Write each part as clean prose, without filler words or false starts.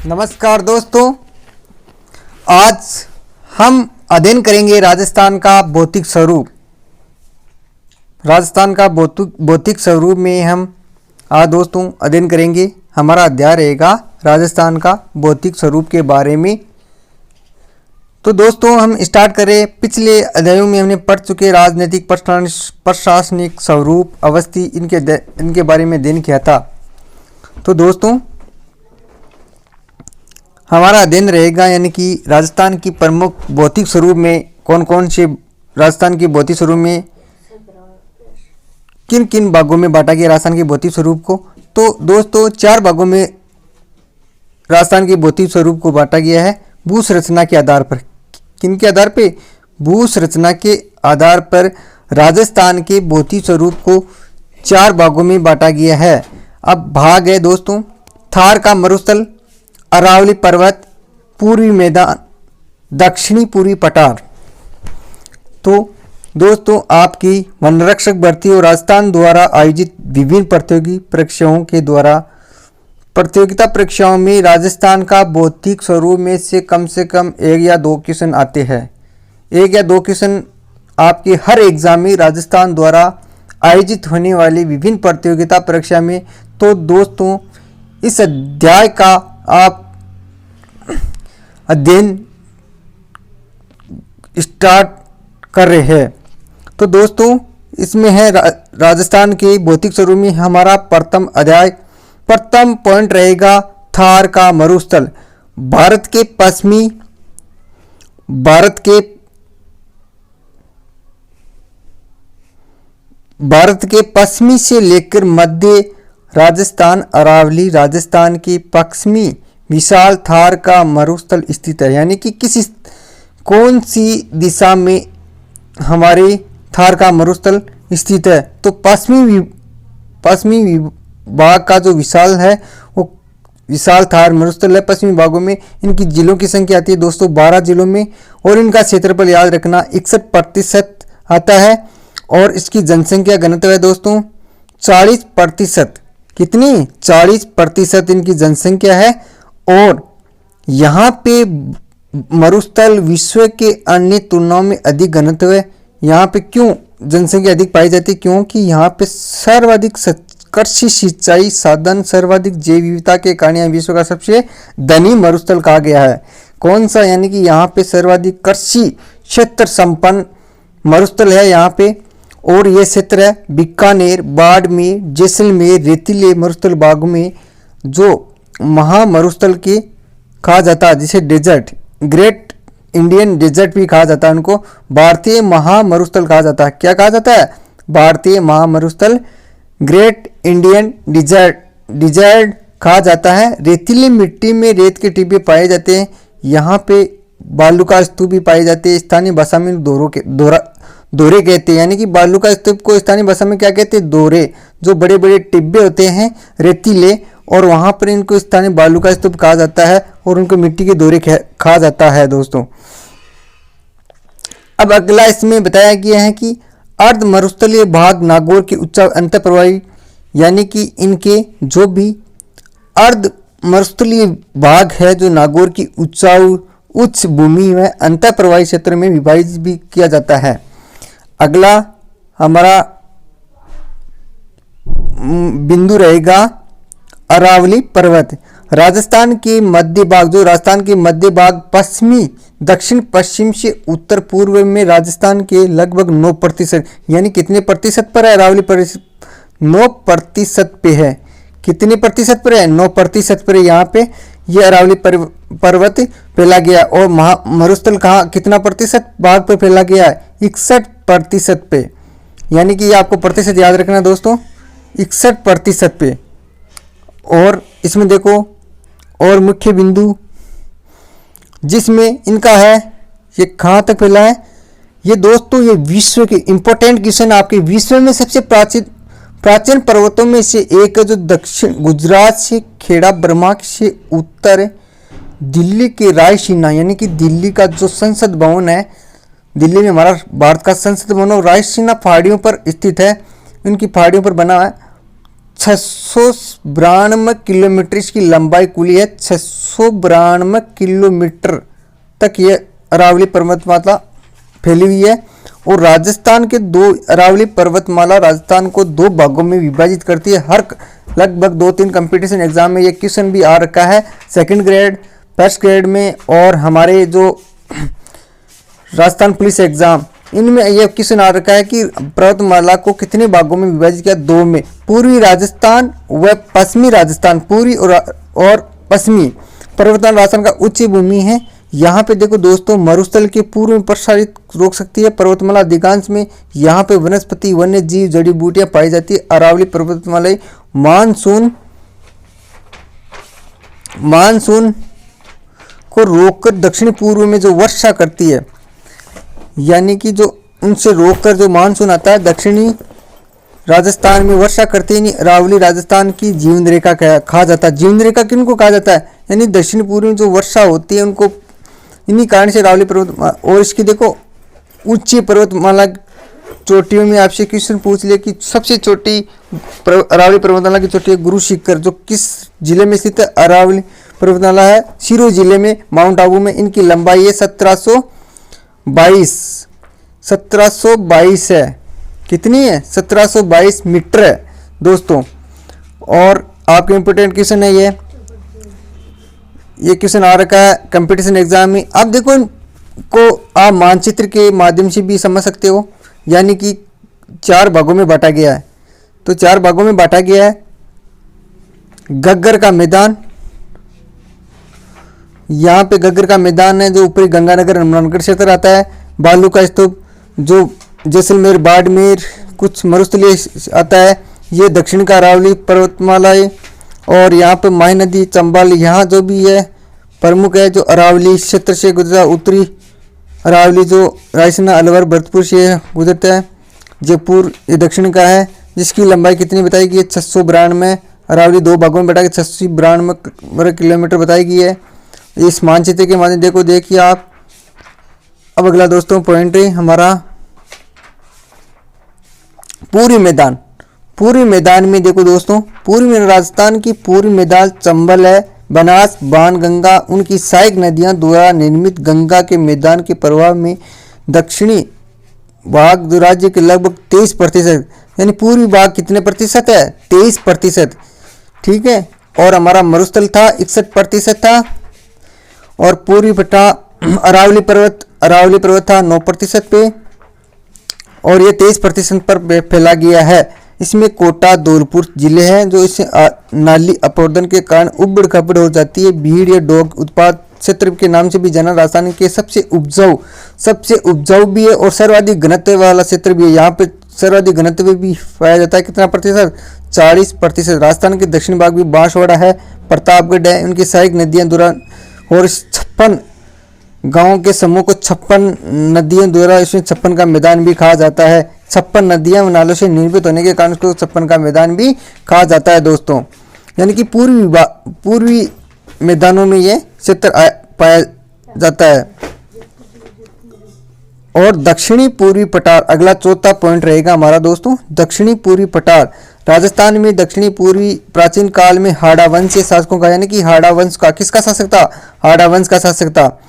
नमस्कार दोस्तों, आज हम अध्ययन करेंगे राजस्थान का भौतिक स्वरूप। राजस्थान का भौतिक स्वरूप में हम आज दोस्तों अध्ययन करेंगे। हमारा अध्याय रहेगा राजस्थान का भौतिक स्वरूप के बारे में। तो दोस्तों हम स्टार्ट करें। पिछले अध्यायों में हमने पढ़ चुके राजनीतिक प्रशासनिक स्वरूप अवस्थी इनके बारे में अध्ययन किया था। तो दोस्तों हमारा अध्ययन रहेगा यानी कि राजस्थान की प्रमुख भौतिक स्वरूप में कौन कौन से राजस्थान के भौतिक स्वरूप में किन किन भागों में बांटा गया राजस्थान के भौतिक स्वरूप को। तो दोस्तों 4 भागों में राजस्थान के भौतिक स्वरूप को बांटा गया है भू संरचना के आधार पर। किन के आधार पे? भू संरचना के आधार पर राजस्थान के भौतिक स्वरूप को 4 भागों में बांटा गया है। अब भाग है दोस्तों थार का मरुस्थल, अरावली पर्वत, पूर्वी मैदान, दक्षिणी पूर्वी पठार। तो दोस्तों आपकी वन रक्षक भर्ती और राजस्थान द्वारा आयोजित विभिन्न प्रतियोगिता परीक्षाओं में राजस्थान का भौतिक स्वरूप में से कम 1 या 2 क्वेश्चन आते हैं। 1 या 2 क्वेश्चन आपके हर एग्जाम में राजस्थान द्वारा आयोजित होने वाली विभिन्न प्रतियोगिता परीक्षा में। तो दोस्तों इस अध्याय का आप अध्ययन स्टार्ट कर रहे हैं। तो दोस्तों इसमें है राजस्थान के भौतिक स्वरूप में हमारा प्रथम अध्याय। प्रथम पॉइंट रहेगा थार का मरुस्थल। भारत के पश्चिमी से लेकर मध्य राजस्थान अरावली राजस्थान के पश्चिमी विशाल थार का मरुस्थल स्थित है। यानी कि कौन सी दिशा में हमारे थार का मरुस्थल स्थित है? तो पश्चिमी भाग का जो विशाल है वो विशाल थार मरुस्थल है। पश्चिमी भागों में इनकी जिलों की संख्या आती है दोस्तों 12 जिलों में, और इनका क्षेत्रफल याद रखना 61% आता है। और इसकी जनसंख्या घनत्व है दोस्तों 40%। कितनी? 40% इनकी जनसंख्या है। और यहाँ पे मरुस्थल विश्व के अन्य तुलनाओं में अधिक घनत्व है। यहाँ पे क्यों जनसंख्या अधिक पाई जाती है? क्योंकि यहाँ पे सर्वाधिक कृषि सिंचाई साधन, सर्वाधिक जैव विविधता के कारण यहाँ विश्व का सबसे धनी मरुस्थल कहा गया है। कौन सा? यानी कि यहाँ पे सर्वाधिक कृषि क्षेत्र संपन्न मरुस्थल है यहाँ पे। और ये क्षेत्र है बीकानेर, बाड़मेर, जैसलमेर, रेतीले मरुस्थल भाग में जो महामरुस्थल के कहा जाता है, जिसे डेजर्ट, ग्रेट इंडियन डेजर्ट भी कहा जाता है। उनको भारतीय महामरुस्थल कहा जाता है। क्या कहा जाता है? भारतीय महामरुस्थल, ग्रेट इंडियन डिजर्ट कहा जाता है। रेतीली मिट्टी में रेत के टिब्बे पाए जाते हैं। यहाँ पे बालू का स्तूप भी पाए जाते हैं। स्थानीय भाषा में दोरे कहते हैं। यानी कि बालू का स्तूप को स्थानीय भाषा में क्या कहते हैं? दोरे। जो बड़े बड़े टिब्बे होते हैं रेतीले, और वहाँ पर इनको स्थानीय बालू का स्तूप कहा जाता है, और उनको मिट्टी के दोरे कहा जाता है दोस्तों। अब अगला इसमें बताया गया है कि अर्ध मरुस्थलीय भाग नागौर के उच्च अंतःप्रवाही, यानी कि इनके जो भी अर्ध मरुस्थलीय भाग है जो नागौर की उच्च भूमि में अंतःप्रवाही क्षेत्र में विभाजित भी किया जाता है। अगला हमारा बिंदु रहेगा अरावली पर्वत। राजस्थान के मध्य भाग पश्चिमी दक्षिण पश्चिम से उत्तर पूर्व में राजस्थान के लगभग 9%, यानी कितने प्रतिशत पर है अरावली पर्वत? 9% पे है। कितने प्रतिशत पर है? 9% पर यहाँ पे ये अरावली पर्वत फैला गया। और मरुस्थल कहाँ कितना प्रतिशत भाग पर फैला गया है? 61% पे। यानी कि ये आपको प्रतिशत याद रखना दोस्तों, 61% पे। और इसमें देखो और मुख्य बिंदु जिसमें इनका है, ये कहाँ तक फैला है? ये दोस्तों ये विश्व के इंपॉर्टेंट क्वेश्चन आपके विश्व में सबसे प्राचीन पर्वतों में से एक है, जो दक्षिण गुजरात से खेड़ा ब्रह्मा से उत्तर दिल्ली के रायसीना, यानी कि दिल्ली का जो संसद भवन है, दिल्ली में हमारा भारत का संसद भवन और रायसीना पहाड़ियों पर स्थित है। इनकी पहाड़ियों पर बना है 692 किलोमीटर इसकी लंबाई कुल है। 692 किलोमीटर तक ये अरावली पर्वतमाला फैली हुई है। और राजस्थान के दो अरावली पर्वतमाला राजस्थान को दो भागों में विभाजित करती है। हर लगभग 2-3 कंपटीशन एग्जाम में ये क्वेश्चन भी आ रखा है, सेकंड ग्रेड, फर्स्ट ग्रेड में, और हमारे जो राजस्थान पुलिस एग्जाम इनमें यह क्वेश्चन आ रखा है कि पर्वतमाला को कितने भागों में विभाजित किया, 2 में। पूर्वी राजस्थान व पश्चिमी राजस्थान, पूर्वी और पश्चिमी पर्वतमाला राजस्थान का उच्च भूमि है। यहाँ पे देखो दोस्तों, मरुस्थल के पूर्व में प्रसारित रोक सकती है पर्वतमाला अधिकांश में। यहाँ पे वनस्पति, वन्य जीव, जड़ी बूटियां पाई जाती है। अरावली पर्वतमाला मानसून को रोककर दक्षिण पूर्व में जो वर्षा करती है, यानी कि जो उनसे रोककर जो मानसून आता है दक्षिणी राजस्थान में वर्षा करती है। अरावली राजस्थान की जीवन रेखा कहा जाता है। जीवन रेखा किनको कहा जाता है, यानी दक्षिण पूर्व में जो वर्षा होती है उनको, इन्हीं कारण से अरावली पर्वतमाला। और इसकी देखो ऊंची पर्वतमाला चोटियों में आपसे क्वेश्चन पूछ ले कि सबसे छोटी अरावली पर्वतमाला की चोटी है गुरु शिखर, जो किस जिले में स्थित है, अरावली पर्वतमाला है सिरोही जिले में, माउंट आबू में। इनकी लंबाई है 1722 है। कितनी है, 1722 मीटर है दोस्तों। और आपके इंपोर्टेंट क्वेश्चन है ये क्वेश्चन आ रखा है कंपटीशन एग्जाम में। अब देखो इनको आप मानचित्र के माध्यम से भी समझ सकते हो, यानी कि 4 भागों में बांटा गया है। तो 4 भागों में बांटा गया है। गग्गर का मैदान, यहाँ पे गग्गर का मैदान है जो ऊपरी गंगानगर हनुमानगढ़ क्षेत्र आता है। बालू का स्तूप जो जैसलमेर, बाड़मेर, कुछ मरुस्थलीय आता है। ये दक्षिण का अरावली पर्वतमाला है। और यहाँ पे माही नदी, चंबल यहाँ जो भी है प्रमुख है, जो अरावली क्षेत्र से गुजरा। उत्तरी अरावली जो रायसेन, अलवर, भरतपुर से गुजरता है। जयपुर ये दक्षिण का है, जिसकी लंबाई कितनी बताई गई है, 692। अरावली 2 भागों में बटा के 692 वर्ग किलोमीटर बताई गई है। इस मानचित्र के माध्यम देखिए आप। अब अगला दोस्तों पॉइंट है हमारा पूर्वी मैदान। पूर्वी मैदान में देखो दोस्तों, पूर्वी राजस्थान की पूर्वी मैदान चंबल है, बनास, बाणगंगा, उनकी सहायक नदियां द्वारा निर्मित गंगा के मैदान के प्रभाव में दक्षिणी भाग जो राज्य के लगभग 23%, यानी पूर्वी भाग कितने प्रतिशत है, 23%। ठीक है। और हमारा मरुस्थल था 61% था। और पूर्वी पट्टा अरावली पर्वत था 9% पे, और ये 23% पर फैला गया है। इसमें कोटा, धौलपुर जिले हैं जो इससे नाली अपरदन के कारण उबड़ खाबड़ हो जाती है। भीड़ या डोग उत्पाद क्षेत्र के नाम से भी जाना राजस्थान के सबसे उपजाऊ भी है और सर्वाधिक घनत्व वाला क्षेत्र भी है। यहाँ पे सर्वाधिक घनत्व भी पाया जाता है। कितना प्रतिशत, 40%। राजस्थान के दक्षिण भाग में बांसवाड़ा है, प्रतापगढ़ है, उनकी सहायक नदियां द्वारा और 56 गाँव के समूह को 56 नदियों द्वारा इसमें 56 का मैदान भी कहा जाता है। 56 नदियां व नालों से निर्मित होने के कारण उसको 56 का मैदान भी कहा जाता है दोस्तों। यानी कि पूर्वी मैदानों में ये क्षेत्र पाया जाता है। और दक्षिणी पूर्वी पठार अगला चौथा पॉइंट रहेगा हमारा दोस्तों। दक्षिणी पूर्वी पठार राजस्थान में दक्षिणी पूर्वी प्राचीन काल में हाड़ा वंशीय शासकों का, यानी कि हाड़ा वंश का, किसका शासक था, हाड़ा वंश का शासक था।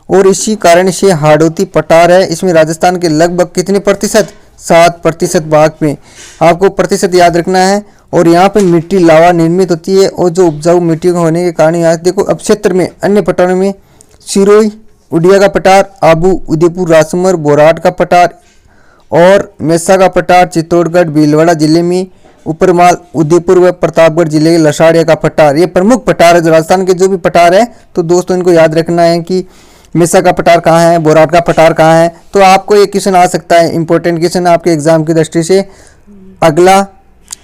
और इसी कारण से हाड़ौती पठार है। इसमें राजस्थान के लगभग कितने प्रतिशत, 7% भाग में। आपको प्रतिशत याद रखना है। और यहाँ पे मिट्टी लावा निर्मित होती है और जो उपजाऊ मिट्टी होने के कारण यहाँ देखो अब क्षेत्र में अन्य पठारों में सिरोही, उड़िया का पठार, आबू, उदयपुर, राजकुमार, बोराट का पठार और मेसा का पठार, चित्तौड़गढ़, भीलवाड़ा जिले में ऊपरमाल, उदयपुर व प्रतापगढ़ जिले के लसाड़िया का पठार, ये प्रमुख पठार है जो राजस्थान के जो भी पठार है। तो दोस्तों इनको याद रखना है कि मेसा का पठार कहाँ है, बोराट का पठार कहाँ है। तो आपको ये क्वेश्चन आ सकता है, इंपॉर्टेंट क्वेश्चन है आपके एग्जाम की दृष्टि से। अगला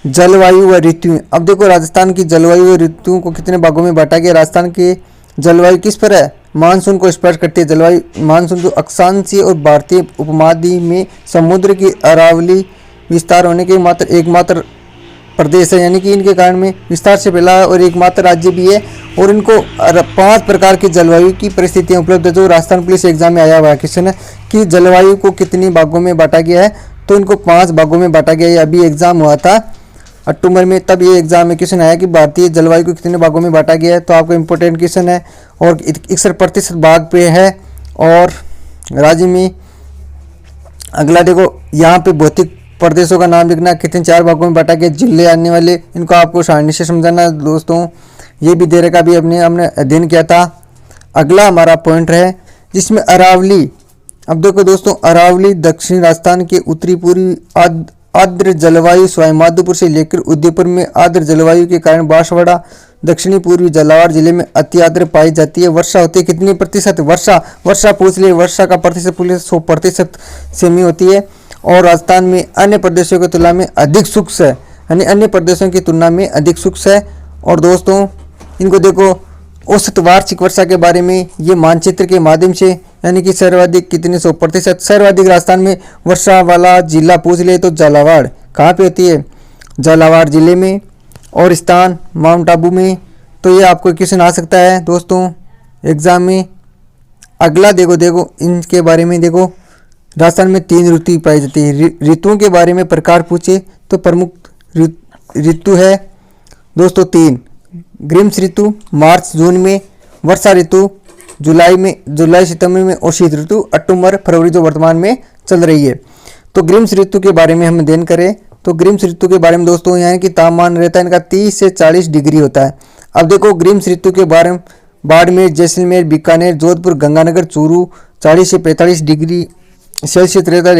जलवायु व ऋतु। अब देखो राजस्थान की जलवायु व ऋतुओं को कितने भागों में बांटा गया। राजस्थान की जलवायु किस पर है, मानसून को स्पर्श करती है। जलवायु मानसून जो अक्षांशीय और भारतीय उपमहाद्वीप में समुद्र की अरावली विस्तार होने के एकमात्र प्रदेश है, यानी कि इनके कारण में विस्तार से फैला है और एकमात्र राज्य भी है। और इनको 5 प्रकार की जलवायु की परिस्थितियां उपलब्ध है। जो राजस्थान पुलिस एग्जाम में आया हुआ है क्वेश्चन है कि जलवायु को कितनी भागों में बांटा गया है, तो इनको 5 भागों में बांटा गया है। अभी एग्जाम हुआ था अक्टूबर में, तब ये एग्जाम में क्वेश्चन आया कि भारतीय जलवायु को कितने भागों में बांटा गया है। तो आपको इम्पोर्टेंट क्वेश्चन है और 61% भाग पे है। और राज्य में अगला देखो, यहाँ पे भौतिक प्रदेशों का नाम लिखना, कितने 4 भागों में बांटा गया, जिले आने वाले, इनको आपको सारणी से समझाना है दोस्तों। ये भी दे रखा, भी हमने अध्ययन किया था। अगला हमारा पॉइंट है जिसमें अरावली। अब देखो दोस्तों, अरावली दक्षिण राजस्थान के उत्तरी पूर्वी आर्द्र जलवायु सवाई माधोपुर से लेकर उदयपुर में आर्द्र जलवायु के कारण बांसवाड़ा दक्षिणी पूर्वी झालावाड़ जिले में अति आर्द्र पाई जाती है। वर्षा होती है कितनी प्रतिशत, वर्षा पूछ ले, वर्षा का प्रतिशत पूछ ले, 100% सेमी होती है। और राजस्थान में अन्य प्रदेशों की तुलना में अधिक शुष्क है, यानी अन्य प्रदेशों की तुलना में अधिक शुष्क है। और दोस्तों इनको देखो, औसत वार्षिक वर्षा के बारे में ये मानचित्र के माध्यम से, यानी कि सर्वाधिक कितने 100%, सर्वाधिक राजस्थान में वर्षा वाला जिला पूछ ले तो झालावाड़। कहाँ पे होती है, झालावाड़ जिले में, और स्थान माउंट आबू में। तो ये आपको क्वेश्चन आ सकता है दोस्तों एग्जाम में। अगला देखो इनके बारे में देखो, राजस्थान में 3 ऋतु पाई जाती है। ऋतुओं के बारे में प्रकार पूछे तो प्रमुख ऋतु है दोस्तों 3, ग्रीष्म ऋतु मार्च जून में, वर्षा ऋतु जुलाई सितंबर में, और शीत ऋतु अक्टूबर फरवरी जो वर्तमान में चल रही है। तो ग्रीष्म ऋतु के बारे में हम अध्ययन करें तो ग्रीष्म ऋतु के बारे में दोस्तों यहाँ की तापमान रहता है इनका 30 से 40 डिग्री होता है। अब देखो ग्रीष्म ऋतु के बारे में बाड़मेर, जैसलमेर, बीकानेर, जोधपुर, गंगानगर, चूरू 40 से 45 डिग्री सेल्सियस रहता है।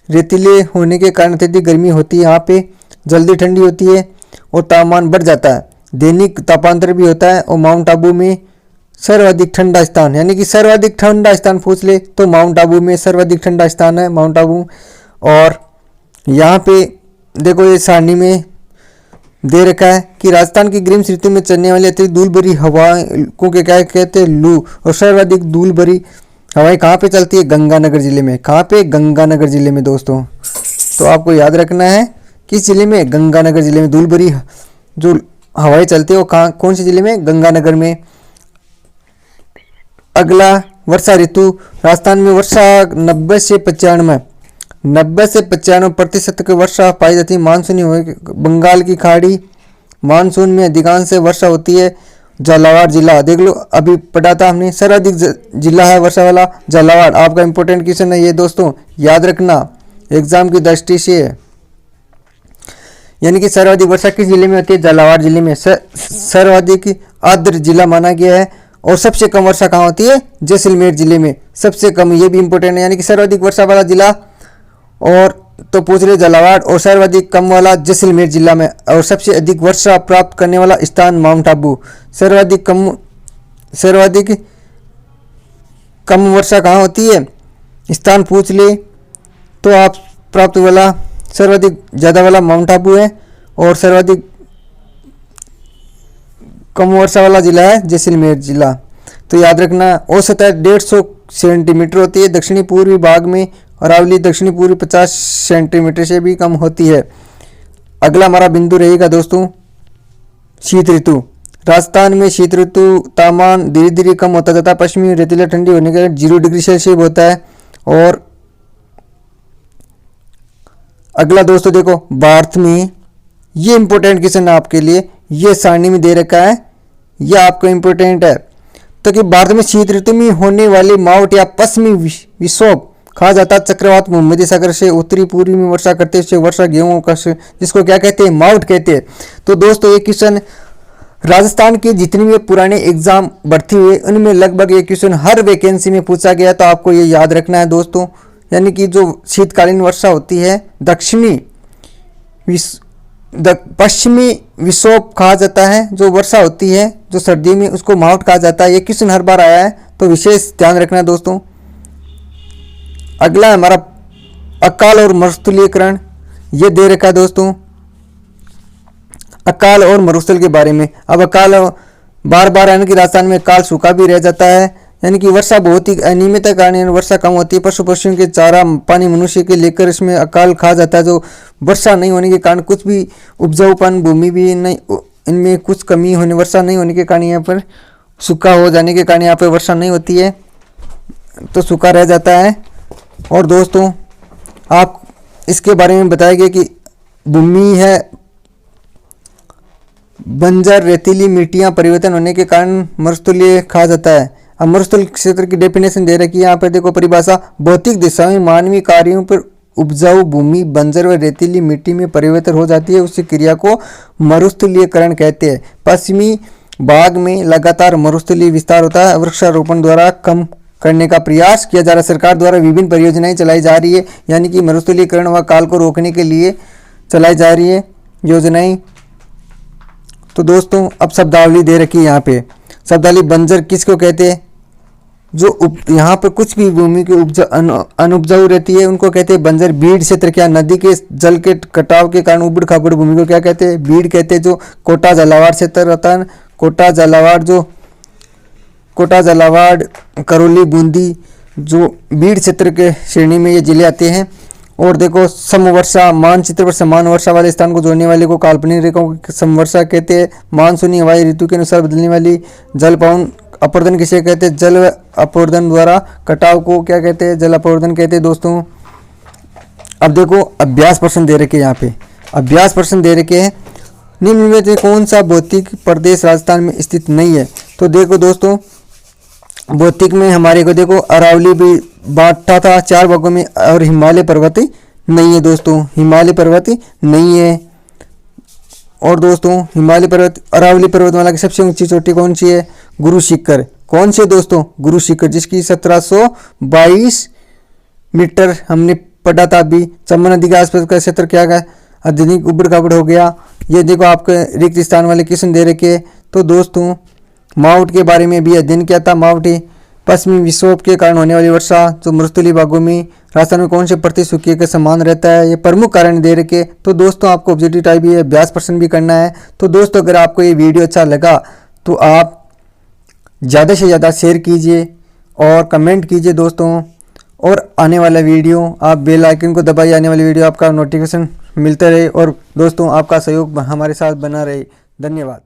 रेतीले होने के कारण अत्यधिक गर्मी होती है, यहाँ पे जल्दी ठंडी होती है और तापमान बढ़ जाता है। दैनिक तापांतर भी होता है। और माउंट आबू में सर्वाधिक ठंडा स्थान, यानी कि सर्वाधिक ठंडा स्थान पूछ ले तो माउंट आबू में सर्वाधिक ठंडा स्थान है माउंट आबू। और यहाँ पे देखो ये सारणी में दे रखा है कि राजस्थान की ग्रीष्म ऋतु में चलने वाली अतिरिक्त धूल भरी हवाओं को क्या कहते हैं, लू। और सर्वाधिक धूल भरी हवाएं कहाँ पे चलती है, गंगानगर जिले में। कहाँ पे, गंगानगर जिले में दोस्तों। तो आपको याद रखना है किस जिले में, गंगानगर जिले में धूल भरी जो हवाएं चलती है वो कौन से जिले में, गंगानगर में। अगला वर्षा ऋतु, राजस्थान में वर्षा 90 से 95% की वर्षा पाई जाती है। मानसूनी बंगाल की खाड़ी, मानसून में अधिकांश से वर्षा होती है। झालावाड़ जिला देख लो, अभी पढ़ा था हमने, सर्वाधिक जिला है वर्षा वाला झालावाड़। आपका इंपॉर्टेंट क्वेश्चन है ये दोस्तों, याद रखना एग्जाम की दृष्टि से। यानी कि सर्वाधिक वर्षा किस जिले में होती है, झालावाड़ जिले में। सर्वाधिक आर्द्र जिला माना गया है। और सबसे कम वर्षा कहाँ होती है, जैसलमेर जिले में सबसे कम। ये भी इंपॉर्टेंट है, यानी कि सर्वाधिक वर्षा वाला जिला और तो पूछ रहे झालावाड़, और सर्वाधिक कम वाला जैसलमेर जिला में। और सबसे अधिक वर्षा प्राप्त करने वाला स्थान माउंट आबू। सर्वाधिक कम वर्षा कहाँ होती है, स्थान पूछ ले तो आप प्राप्त वाला सर्वाधिक ज़्यादा वाला माउंट आबू है। और सर्वाधिक कम वर्षा वाला जिला है जैसलमेर जिला। तो याद रखना औसत है 150 सेंटीमीटर होती है दक्षिणी पूर्वी भाग में। अरावली दक्षिणी पूर्वी 50 सेंटीमीटर से भी कम होती है। अगला हमारा बिंदु रहेगा दोस्तों शीत ऋतु। राजस्थान में शीत ऋतु तापमान धीरे धीरे कम होता जाता है। पश्चिमी रेतीला ठंडी होने के 0 डिग्री सेल्सियस होता है। और अगला दोस्तों देखो भारत में, ये इंपॉर्टेंट क्वेश्चन है आपके लिए, ये सारणी में दे रखा है, ये आपको इंपॉर्टेंट है। तो कि भारत में शीत ऋतु में होने वाली मावट या पश्चिमी विक्षोभ कहा जाता है चक्रवात भूमध्य सागर से उत्तरी पूर्वी में वर्षा करते हुए वर्षा गेहूं का, जिसको क्या कहते हैं, मावट कहते हैं। तो दोस्तों ये क्वेश्चन राजस्थान के जितने भी पुराने एग्जाम भर्ती हुए उनमें लगभग ये क्वेश्चन हर वैकेंसी में पूछा गया। तो आपको ये याद रखना है दोस्तों, यानी कि जो शीतकालीन वर्षा होती है पश्चिमी विक्षोभ कहा जाता है, जो वर्षा होती है जो सर्दी में, उसको मावट कहा जाता है। ये क्वेश्चन हर बार आया है तो विशेष ध्यान रखना है दोस्तों। अगला हमारा अकाल और मरुस्थलीकरण, ये दे रखा है दोस्तों अकाल और मरुस्थल के बारे में। अब अकाल बार बार यानी कि राजस्थान में काल सूखा भी रह जाता है, यानी कि वर्षा बहुत ही अनियमित के कारण वर्षा कम होती है। पशु पक्षियों के चारा पानी मनुष्य के लेकर इसमें अकाल खा जाता है। जो वर्षा नहीं होने के कारण कुछ भी उपजाऊपन भूमि भी नहीं, इनमें कुछ कमी होने, वर्षा नहीं होने के कारण यहाँ पर सूखा हो जाने के कारण यहाँ पर वर्षा नहीं होती है तो सूखा रह जाता है। और दोस्तों आप इसके बारे में बताया गया कि भूमि है बंजर रेतीली मिट्टियां परिवर्तन होने के कारण मरुस्थलीय कहा जाता है। अब मरुस्थल क्षेत्र की डेफिनेशन दे रखी है यहाँ पर, देखो परिभाषा, भौतिक दिशा में मानवीय कार्यों पर उपजाऊ भूमि बंजर व रेतीली मिट्टी में परिवर्तन हो जाती है, उस क्रिया को मरुस्थलीयकरण कहते हैं। पश्चिमी भाग में लगातार मरुस्थलीय विस्तार होता है, वृक्षारोपण द्वारा कम करने का प्रयास किया जा रहा है। सरकार द्वारा विभिन्न परियोजनाएं चलाई जा रही है, यानी कि मरुस्थलीकरण व काल को रोकने के लिए चलाई जा रही है योजनाएं। तो दोस्तों अब शब्दावली दे रखी है यहाँ पे। शब्दावली, बंजर किसको कहते हैं? जो यहाँ पर कुछ भी भूमि की अनुपजाऊ रहती है उनको कहते हैं बंजर। बीड़ क्षेत्र क्या? नदी के जल के कटाव के कारण उबड़ खाबड़ भूमि को क्या कहते हैं? बीड़ कहते हैं। जो कोटा झालावाड़ क्षेत्र रहता है, कोटा झालावाड़ करौली बूंदी जो बीड़ क्षेत्र के श्रेणी में ये जिले आते हैं। और देखो समवर्षा, मानचित्र पर समान वर्षा वाले स्थान को जोड़ने वाले को काल्पनिक रेखाओं को समवर्षा कहते हैं। मानसूनी हवाई ऋतु के अनुसार बदलने वाली जलपावन अपर्दन किसे कहते हैं? जल अपर्दन द्वारा कटाव को क्या कहते हैं? जल अपर्दन कहते हैं दोस्तों। अब देखो अभ्यास प्रश्न दे रखे यहाँ पे, अभ्यास प्रश्न दे रखे हैं, निम्न में से कौन सा भौतिक प्रदेश राजस्थान में स्थित नहीं है? तो देखो दोस्तों भौतिक में हमारे को देखो अरावली भी बांटा था 4 भागों में, और हिमालय पर्वत नहीं है दोस्तों, हिमालय पर्वत नहीं है। और दोस्तों हिमालय पर्वत, अरावली पर्वतमाला की सबसे ऊंची चोटी कौन सी है? गुरु शिखर। कौन से दोस्तों? गुरु शिखर, जिसकी 1722 मीटर हमने पढ़ा था अभी। चंबल नदी के आसपास का क्षेत्र क्या है? अत्यधिक उबड़ खाबड़ हो गया। ये देखो आपके रिक्त स्थान वाले क्वेश्चन दे रखे। तो दोस्तों माउंट के बारे में भी अध्ययन किया था। माउंट पश्चिमी विक्षोभ के कारण होने वाली वर्षा जो मरुस्थलीय भागों में राजस्थान में कौन से प्रति सूखे के समान रहता है, ये प्रमुख कारण दे रखे। तो दोस्तों आपको ऑब्जेक्टिव टाइप भी अभ्यास प्रश्न भी करना है। तो दोस्तों अगर आपको ये वीडियो अच्छा लगा तो आप ज़्यादा से ज़्यादा शेयर कीजिए और कमेंट कीजिए दोस्तों। और आने वाला वीडियो आप बेल आइकन को दबाइए, आने वाली वीडियो आपका नोटिफिकेशन मिलता रहे। और दोस्तों आपका सहयोग हमारे साथ बना रहे। धन्यवाद।